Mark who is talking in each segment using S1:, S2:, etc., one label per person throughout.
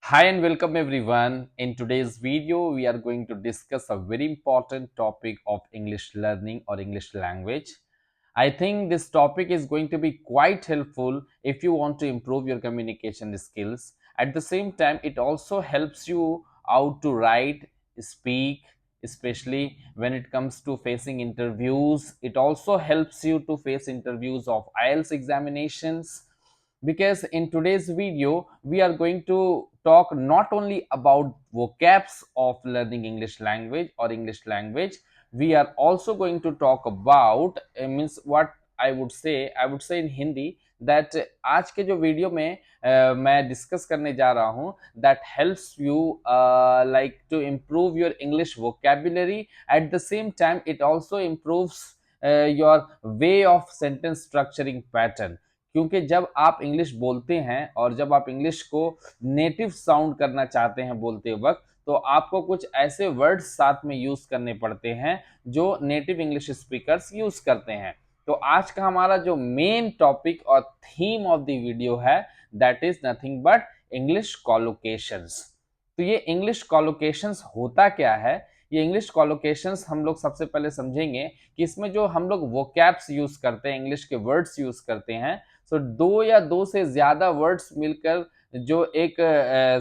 S1: Hi and welcome everyone. In today's video, we are going to discuss a very important topic of English learning or English language. I think this topic is going to be quite helpful if you want to improve your communication skills. At the same time, it also helps you out to write, speak, especially when it comes to facing interviews. It also helps you to face interviews of IELTS examinations, because in today's video we are going to talk not only about vocabs of learning English language or English language. We are also going to talk about means what I would say in Hindi that आज के जो video में मैं discuss करने जा रहा हूँ that helps you like to improve your English vocabulary. At the same time it also improves your way of sentence structuring pattern, क्योंकि जब आप इंग्लिश बोलते हैं और जब आप इंग्लिश को नेटिव साउंड करना चाहते हैं बोलते वक्त, तो आपको कुछ ऐसे वर्ड्स साथ में यूज करने पड़ते हैं जो नेटिव इंग्लिश स्पीकर्स यूज करते हैं। तो आज का हमारा जो मेन टॉपिक और थीम ऑफ द वीडियो है that is nothing but English collocations. तो ये इंग्लिश कॉलोकेशंस होता क्या है? ये इंग्लिश कॉलोकेशंस हम लोग सबसे पहले समझेंगे कि इसमें जो हम लोग वोकैब्स यूज करते हैं, इंग्लिश के वर्ड्स यूज करते हैं, सो दो या दो से ज्यादा वर्ड्स मिलकर जो एक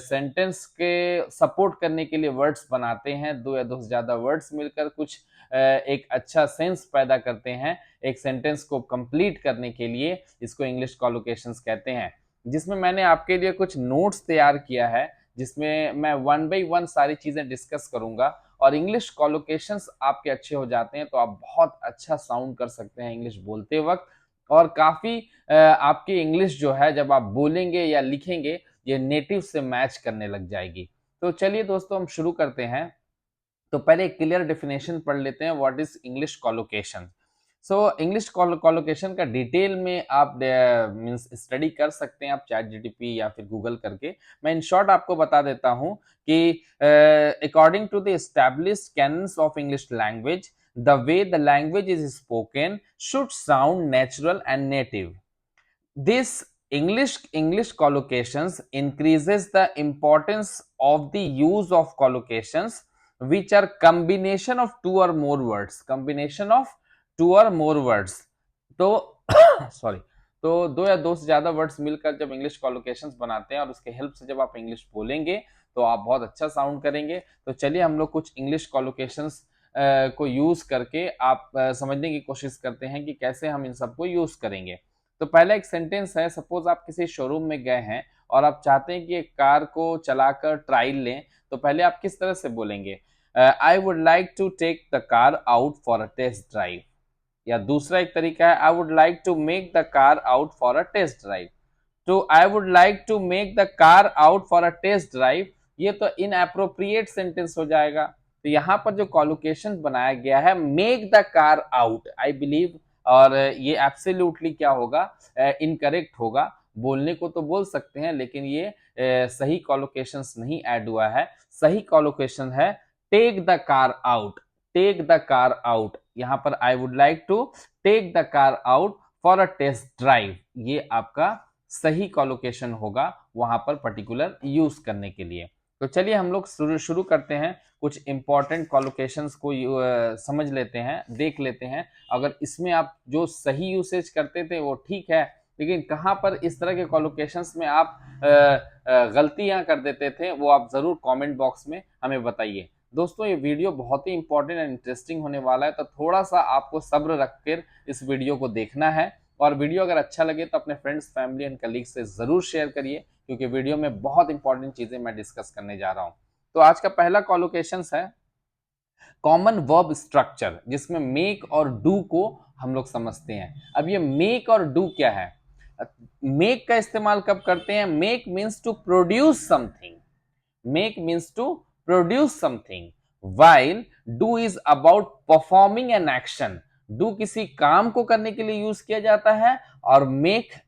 S1: सेंटेंस के सपोर्ट करने के लिए वर्ड्स बनाते हैं, दो या दो से ज्यादा वर्ड्स मिलकर कुछ एक अच्छा सेंस पैदा करते हैं एक सेंटेंस को कंप्लीट करने के लिए, इसको इंग्लिश कॉलोकेशंस कहते हैं। जिसमें मैंने आपके लिए कुछ नोट्स तैयार किया है जिसमें मैं वन बाई वन सारी चीजें डिस्कस करूंगा, और इंग्लिश कॉलोकेशंस आपके अच्छे हो जाते हैं तो आप बहुत अच्छा साउंड कर सकते हैं इंग्लिश बोलते वक्त, और काफी आपकी इंग्लिश जो है जब आप बोलेंगे या लिखेंगे ये नेटिव से मैच करने लग जाएगी। तो चलिए दोस्तों हम शुरू करते हैं। तो पहले एक क्लियर डेफिनेशन पढ़ लेते हैं what is English collocation. So English collocation का डिटेल में आप मींस स्टडी कर सकते हैं आप चैट जीटीपी या फिर गूगल करके। मैं इन शॉर्ट आपको बता देता हूं कि according to the established canons of English language, the way the language is spoken should sound natural and native. This English collocations increases the importance of the use of collocations which are combination of two or more words, combination of two or more words। तो sorry, तो दो या दो से ज्यादा words मिलकर जब English कॉलोकेशंस बनाते हैं और उसके हेल्प से जब आप इंग्लिश बोलेंगे तो आप बहुत अच्छा साउंड करेंगे। तो चलिए हम लोग कुछ इंग्लिश कॉलोकेशंस को यूज करके आप समझने की कोशिश करते हैं कि कैसे हम इन सबको यूज करेंगे। तो पहला एक सेंटेंस है, सपोज आप किसी शोरूम में गए हैं और आप चाहते हैं कि एक कार को चलाकर ट्रायल लें, तो पहले आप किस तरह से बोलेंगे? I would like to take the car out for a test drive. या दूसरा एक तरीका है, I would like to make the car out for a test drive. तो I would like to make the car out for a test drive, ये तो inappropriate sentence हो जाएगा। तो यहाँ पर जो कॉलोकेशन बनाया गया है make the car out, I believe, और ये एब्सोल्युटली क्या होगा, इनकरेक्ट होगा। बोलने को तो बोल सकते हैं लेकिन ये सही कॉलोकेशंस नहीं ऐड हुआ है। सही कॉलोकेशन है take the car out, take the car out. यहाँ पर I would like to take the car out for a test drive, ये आपका सही कॉलोकेशन होगा वहां पर पर्टिकुलर यूज करने के लिए। तो चलिए हम लोग शुरू करते हैं, कुछ इंपॉर्टेंट कॉलोकेशंस को समझ लेते हैं, देख लेते हैं। अगर इसमें आप जो सही यूसेज करते थे वो ठीक है, लेकिन कहाँ पर इस तरह के कॉलोकेशंस में आप गलतियां कर देते थे वो आप जरूर कमेंट बॉक्स में हमें बताइए। दोस्तों ये वीडियो बहुत ही इंपॉर्टेंट एंड इंटरेस्टिंग होने वाला है, तो थोड़ा सा आपको सब्र रखकर इस वीडियो को देखना है। और वीडियो अगर अच्छा लगे तो अपने फ्रेंड्स, फैमिली एंड कलीग से जरूर शेयर करिए, क्योंकि वीडियो में बहुत इंपॉर्टेंट चीजें मैं डिस्कस करने जा रहा हूं। तो आज का पहला कॉलोकेशन है कॉमन वर्ब स्ट्रक्चर, जिसमें मेक और डू को हम लोग समझते हैं। अब ये मेक और डू क्या है? मेक का इस्तेमाल कब करते हैं? Make means to produce something, make means to produce something, while do is about performing an action। do किसी काम को करने के लिए यूज किया जाता है, और make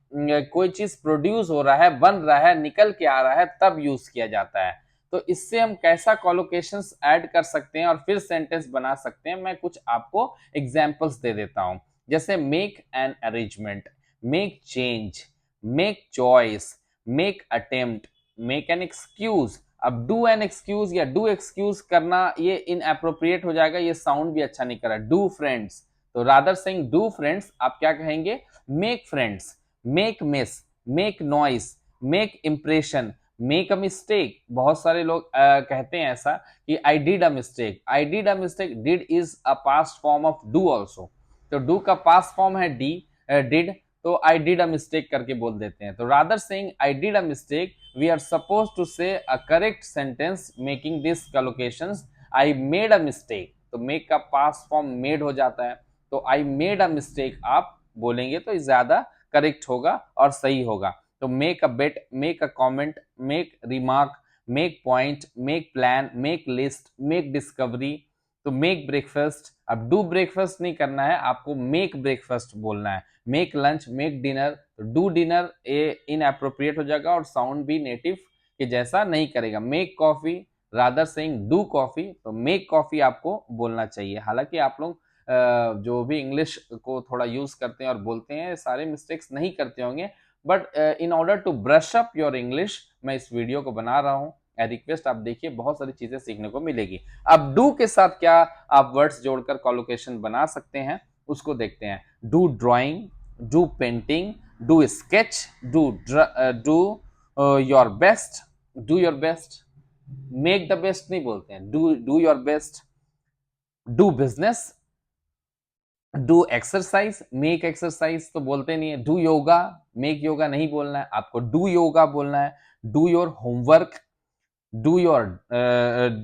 S1: कोई चीज प्रोड्यूस हो रहा है, बन रहा है, निकल के आ रहा है, तब यूज किया जाता है। तो इससे हम कैसा कॉलोकेशंस ऐड कर सकते हैं और फिर सेंटेंस बना सकते हैं, मैं कुछ आपको एग्जांपल्स दे देता हूं। जैसे make an arrangement, make change, make choice, make attempt, make an excuse. अब डू एन एक्सक्यूज या डू एक्सक्यूज करना ये इनएप्रोप्रिएट हो जाएगा, ये साउंड भी अच्छा नहीं कर रहा। डू फ्रेंड्स, तो रादर सेइंग डू फ्रेंड्स आप क्या कहेंगे, make friends, make miss, make noise, make impression, make a mistake. बहुत सारे लोग कहते हैं ऐसा कि आई did a mistake. I did a mistake, did is a past form of do also, तो डू का पास्ट फॉर्म है डी, डिड, तो आई डिड अ मिस्टेक करके बोल देते हैं। तो rather saying I did a mistake we are suppose to say a correct sentence making this collocations, I made a mistake, तो मेक का पास्ट फॉर्म मेड हो जाता है, तो आई मेड अ मिस्टेक आप बोलेंगे तो ज्यादा करेक्ट होगा और सही होगा। तो make a bet, make a comment, make remark, make point, make plan, make list, make discovery, तो मेक ब्रेकफास्ट। अब डू ब्रेकफास्ट नहीं करना है आपको, मेक ब्रेकफास्ट बोलना है। मेक लंच, मेक डिनर, तो डू डिनर ये इनएप्रोप्रिएट हो जाएगा और साउंड भी नेटिव के जैसा नहीं करेगा। Make coffee, rather saying do coffee, तो मेक कॉफी आपको बोलना चाहिए। हालांकि आप लोग जो भी इंग्लिश को थोड़ा यूज करते हैं और बोलते हैं सारे मिस्टेक्स नहीं करते होंगे, but in order to brush up your English मैं इस वीडियो को बना रहा हूँ। आई रिक्वेस्ट आप देखिए, बहुत सारी चीजें सीखने को मिलेगी। अब डू के साथ क्या आप वर्ड्स जोड़कर कॉलोकेशन बना सकते हैं उसको देखते हैं। Do drawing, do painting, do sketch, do your best, do your best, make the best नहीं बोलते हैं, do your best, do business, do exercise, make exercise तो बोलते नहीं है। डू योगा, मेक योगा नहीं बोलना है आपको, डू योगा बोलना है। Do your homework, do your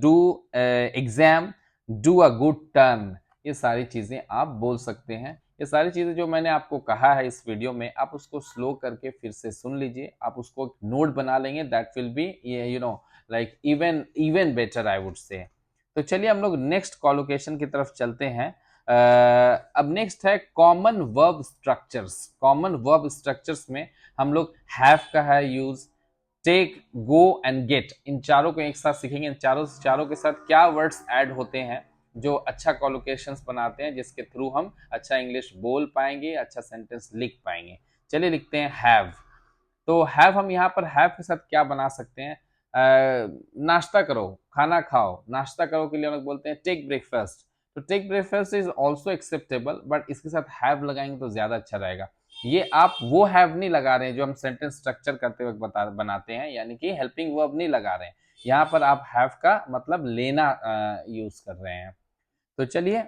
S1: do exam, do a good turn, ये सारी चीजें आप बोल सकते हैं। ये सारी चीजें जो मैंने आपको कहा है इस वीडियो में, आप उसको स्लो करके फिर से सुन लीजिए, आप उसको नोट बना लेंगे, that will be you know like even even better I would say. तो चलिए हम लोग नेक्स्ट कॉलोकेशन की तरफ चलते हैं। अब नेक्स्ट है common verb structures. Common verb structures में हम लोग हैव का है use, take, go and get, इन चारों को एक साथ सीखेंगे। इन चारों के साथ क्या वर्ड्स ऐड होते हैं जो अच्छा कॉलोकेशंस बनाते हैं, जिसके थ्रू हम अच्छा इंग्लिश बोल पाएंगे, अच्छा सेंटेंस लिख पाएंगे। चलिए लिखते हैं हैव। तो हैव हम यहाँ पर हैव के साथ क्या बना सकते हैं, नाश्ता करो, खाना खाओ। नाश्ता करो के लिए हम लोग बोलते हैं टेक ब्रेकफास्ट, तो take breakfast is also acceptable, but इसके साथ हैव लगाएंगे तो ज्यादा अच्छा रहेगा। ये आप वो हैव नहीं लगा रहे हैं जो हम सेंटेंस स्ट्रक्चर करते वक्त बनाते हैं, यानी कि हेल्पिंग वर्ब नहीं लगा रहे हैं। यहाँ पर आप हैव का मतलब लेना यूज कर रहे हैं। तो चलिए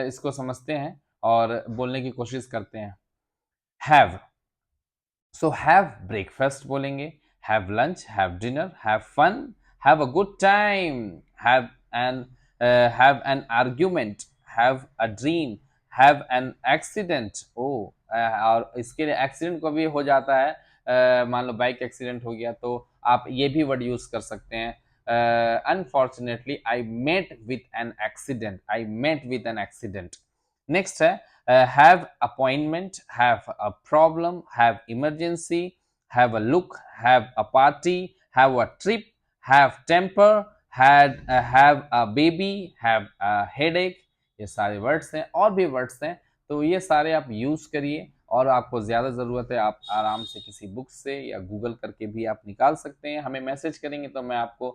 S1: इसको समझते हैं और बोलने की कोशिश करते हैं। हैव, सो हैव ब्रेकफास्ट बोलेंगे, have lunch, have dinner, have fun, have a good time, have an have an argument, have a dream, have an accident. ओ और इसके लिए एक्सीडेंट को भी हो जाता है, मान लो बाइक एक्सीडेंट हो गया तो आप ये भी वर्ड यूज कर सकते हैं, unfortunately I met with an accident, I met with an accident. Next है have appointment, have a problem, have emergency, have a look, have a party, have a trip, have temper, have a baby, have a headache। ये सारे words हैं, और भी words हैं, तो ये सारे आप यूज करिए। और आपको ज़्यादा ज़रूरत है आप आराम से किसी बुक से या गूगल करके भी आप निकाल सकते हैं। हमें मैसेज करेंगे तो मैं आपको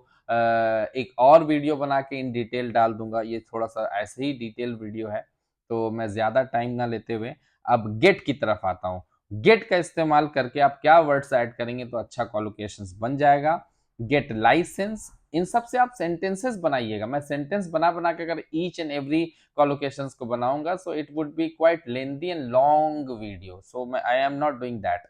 S1: एक और वीडियो बना के इन डिटेल डाल दूंगा। ये थोड़ा सा ऐसे ही डिटेल वीडियो है, तो मैं ज्यादा टाइम ना लेते हुए अब गेट की तरफ आता हूँ। गेट का इस्तेमाल करके आप क्या वर्ड्स ऐड करेंगे तो अच्छा कॉलोकेशंस बन जाएगा। गेट लाइसेंस, इन सब से आप सेंटेंसेस बनाइएगा। मैं सेंटेंस बना बना के अगर ईच एंड एवरी कॉलोकेशंस को बनाऊंगा so it would be quite lengthy and long video, so मैं I am not doing that.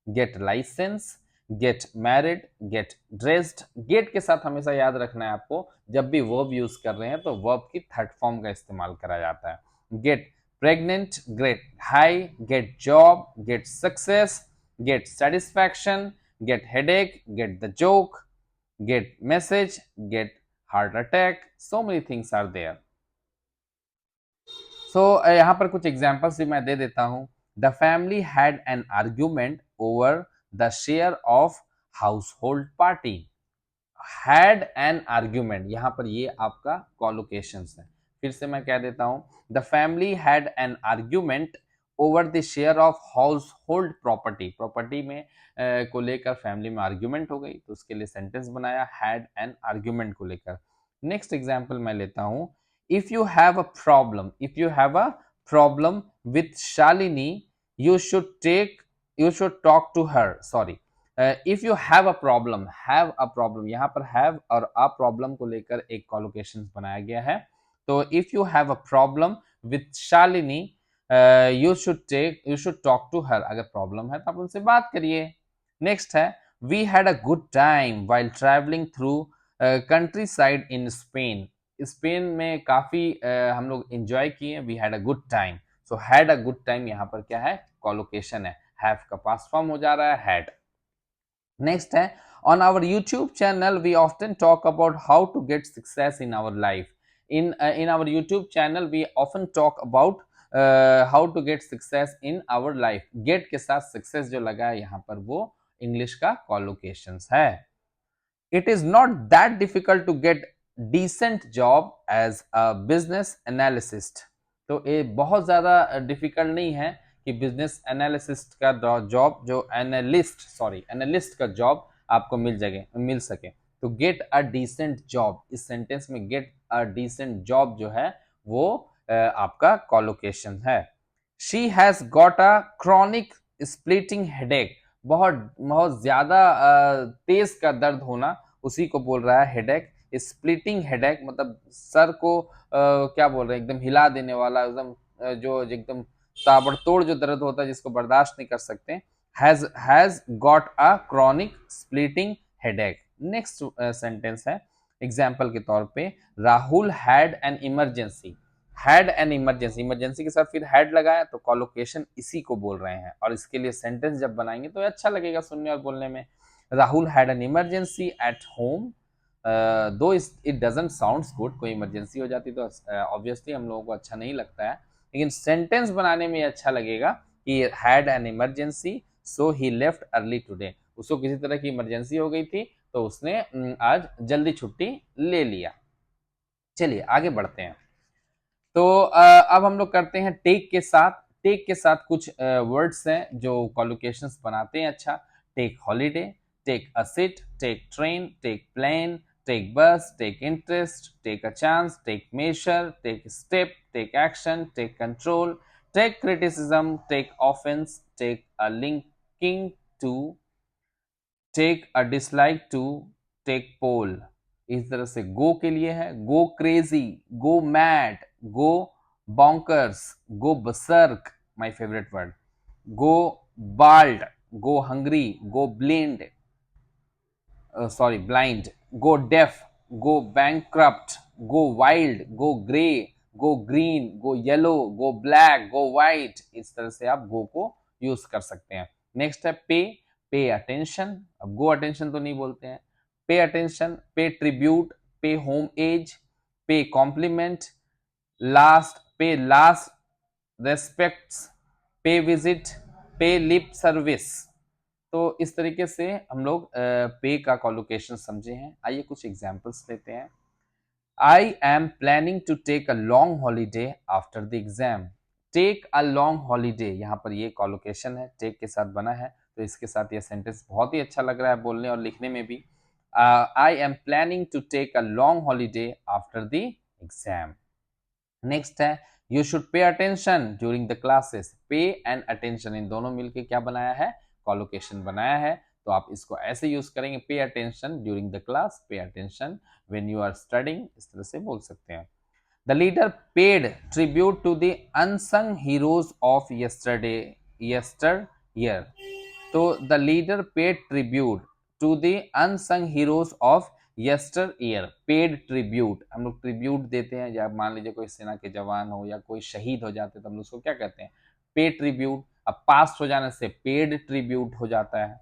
S1: Get license, get married, get dressed. Get के साथ हमेशा याद रखना है आपको, जब भी वर्ब यूज कर रहे हैं तो वर्ब की थर्ड फॉर्म का इस्तेमाल करा जाता है। Get pregnant, get high, get job, get success, get satisfaction, get headache, get the joke, get message, get heart attack, so many things are there. सो यहाँ पर कुछ एग्जाम्पल्स भी मैं दे देता हूँ। The family had an argument over the share of household party. Had an argument, यहाँ पर ये आपका कॉलोकेशन है। फिर से मैं कह देता हूं, the family had an argument over the share of house hold property, property में को लेकर फैमिली में आर्ग्यूमेंट हो गई, तो उसके लिए सेंटेंस बनाया हैड एन आर्ग्यूमेंट को लेकर। नेक्स्ट एग्जाम्पल मैं लेता हूं, if you have a problem, if you have a problem with Shalini you should take, you should talk to her, sorry, if you have a problem, यहाँ पर have और a problem को लेकर एक कॉलोकेशन बनाया गया है। तो if you have a problem with Shalini you should talk to her, अगर प्रॉब्लम है तो आप उनसे बात करिए। नेक्स्ट है, we had a good time while travelling through countryside in Spain, Spain में काफी हम लोग एंजॉय किए, we had a good time. So had a good time यहाँ पर क्या है, कॉलोकेशन है, हैव का पास्ट फॉर्म हो जा रहा है हैड। नेक्स्ट है, on our YouTube channel we often talk about how to get success in our life. In our YouTube channel we often talk about how to get success in our life. Get के साथ success जो लगा है यहाँ पर वो English का collocations है। It is not that difficult to get decent job as a business analyst. तो ये बहुत ज़्यादा डिफिकल्ट नहीं है कि बिजनेस एनालिसिस्ट का जॉब, जो एनालिस्ट का जॉब आपको मिल सके। तो गेट अ डिसेंट जॉब, इस सेंटेंस में गेट अ डिसेंट जॉब जो है वो आपका कॉलोकेशन है। She has got a chronic splitting headache, बहुत बहुत ज्यादा तेज का दर्द होना, उसी को बोल रहा है हेडेक। स्प्लिटिंग हेडेक मतलब सर को क्या बोल रहे हैं, एकदम हिला देने वाला, एकदम जो एकदम ताबड़तोड़ जो दर्द होता है जिसको बर्दाश्त नहीं कर सकते। Has got a chronic splitting headache. Next sentence है एग्जाम्पल के तौर पे, Rahul had an emergency, had an emergency, emergency के साथ फिर हैड लगाया तो कॉलोकेशन इसी को बोल रहे हैं, और इसके लिए सेंटेंस जब बनाएंगे तो अच्छा लगेगा सुनने और बोलने में। Rahul had an emergency at home, दो इट डजंट साउंड्स गुड, कोई इमरजेंसी हो जाती तो ऑब्वियसली हम लोगों को अच्छा नहीं लगता है, लेकिन सेंटेंस बनाने में अच्छा लगेगा कि had an emergency so he left early today, उसको किसी तरह की इमरजेंसी हो गई थी तो उसने आज जल्दी छुट्टी ले लिया। चलिए आगे बढ़ते हैं। तो अब हम लोग करते हैं टेक के साथ। टेक के साथ कुछ वर्ड्स हैं जो कॉलोकेशंस बनाते हैं अच्छा। Take holiday, take a seat, take train, take plane, take bus, take interest, take a chance, take major, take step, take action, take control, take criticism, take offence, take a linking to, take a dislike to, take poll. इस तरह से go के लिए है, go crazy, go mad, go bonkers, go berserk, my favourite word, go bald, go hungry, go blend, sorry blind, go def, go bankrupt, go wild, go grey, go green, go yellow, go black, go white, इस तरह से आप गो को use कर सकते हैं। Next है पे, पे अटेंशन, अब गो अटेंशन तो नहीं बोलते हैं, पे अटेंशन, पे ट्रिब्यूट, पे होम एज, पे कॉम्प्लीमेंट, लास्ट, पे लास्ट रेस्पेक्ट्स, पे विजिट, पे लिप सर्विस। तो इस तरीके से हम लोग पे का कॉलोकेशन समझे हैं। आइए कुछ एग्जांपल्स लेते हैं। I am planning to take a long holiday after the exam. Take a long holiday, यहाँ पर ये कॉलोकेशन है, टेक के साथ बना है, तो इसके साथ ये सेंटेंस बहुत ही अच्छा लग रहा है बोलने और लिखने में भी। I am planning to take a long holiday after the exam. Next है, you should pay attention during the classes. Pay and attention इन दोनों मिलके क्या बनाया है, कॉलोकेशन बनाया है। तो आप इसको ऐसे यूज करेंगे, pay attention during the class, pay attention when you are studying, इस तरह से बोल सकते हैं। The leader paid tribute to the unsung heroes of yesteryear. तो the leader paid tribute to the unsung heroes of yesteryear. Paid tribute, हम लोग tribute देते हैं, या मान लीजिए कोई सेना के जवान हो या कोई शहीद हो जाते हैं तो हम लोग उसको क्या कहते हैं, पे ट्रिब्यूट। अब पास्ट हो जाने से पेड ट्रिब्यूट हो जाता है।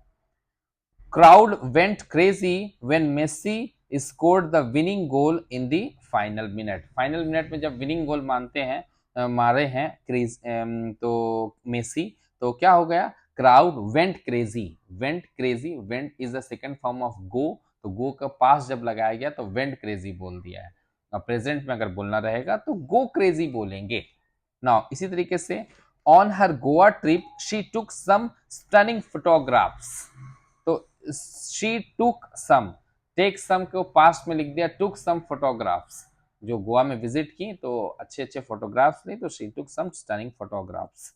S1: Crowd went crazy when Messi scored the winning goal in the final minute. Final minute में जब विनिंग गोल मारे हैं तो मेसी, तो क्या हो गया, crowd went crazy. Went crazy, went is the second form of go, तो गो का पास जब लगाया गया तो वेंट क्रेजी बोल दिया है। और प्रेजेंट में अगर बोलना रहेगा तो गो क्रेजी बोलेंगे। नाउ इसी तरीके से On her Goa trip, she took some stunning photographs. तो she took some, take some को पास्ट में लिख दिया, took some photographs, जो गोवा में विजिट की तो अच्छे अच्छे फोटोग्राफ्स ली, तो she took some stunning photographs.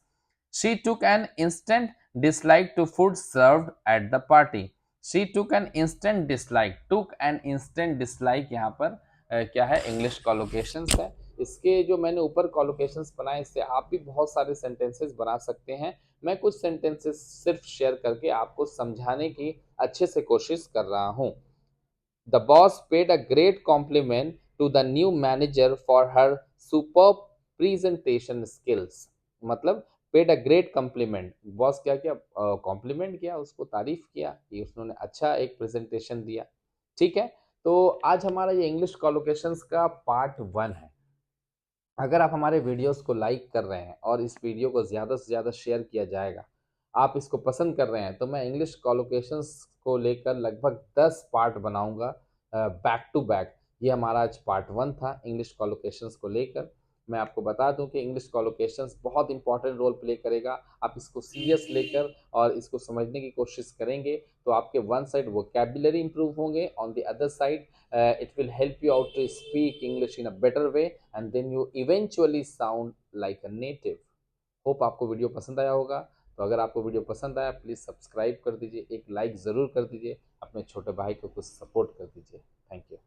S1: She took an instant dislike to food served at the party. She took an instant dislike. Took an instant dislike यहाँ पर क्या है, इंग्लिश कॉलोकेशंस है. इसके जो मैंने ऊपर कॉलोकेशंस बनाए, इससे आप भी बहुत सारे सेंटेंसेस बना सकते हैं. मैं कुछ सेंटेंसेस सिर्फ शेयर करके आपको समझाने की अच्छे से कोशिश कर रहा हूँ. The boss paid a great compliment to the new manager for her superb presentation skills. मतलब paid a great compliment, boss क्या किया, कॉम्प्लीमेंट किया, उसको तारीफ किया कि उसने अच्छा एक प्रेजेंटेशन दिया. ठीक है, तो आज हमारा ये इंग्लिश कॉलोकेशंस का पार्ट 1 है. अगर आप हमारे वीडियोस को लाइक कर रहे हैं और इस वीडियो को ज़्यादा से ज़्यादा शेयर किया जाएगा, आप इसको पसंद कर रहे हैं, तो मैं इंग्लिश कॉलोकेशंस को लेकर लगभग 10 पार्ट बनाऊंगा बैक टू बैक. ये हमारा आज पार्ट 1 था इंग्लिश कॉलोकेशंस को लेकर. मैं आपको बता दूं कि इंग्लिश कॉलोकेशंस बहुत इंपॉर्टेंट रोल प्ले करेगा. आप इसको सीरियस लेकर और इसको समझने की कोशिश करेंगे तो आपके वन साइड वोकैबुलरी इंप्रूव होंगे, on the other side it will help you out to speak English in a better way, and then you eventually sound like a native. Hope आपको वीडियो पसंद आया होगा. तो अगर आपको वीडियो पसंद आया, प्लीज़ सब्सक्राइब कर दीजिए, एक लाइक ज़रूर कर दीजिए, अपने छोटे भाई को कुछ सपोर्ट कर दीजिए. Thank you.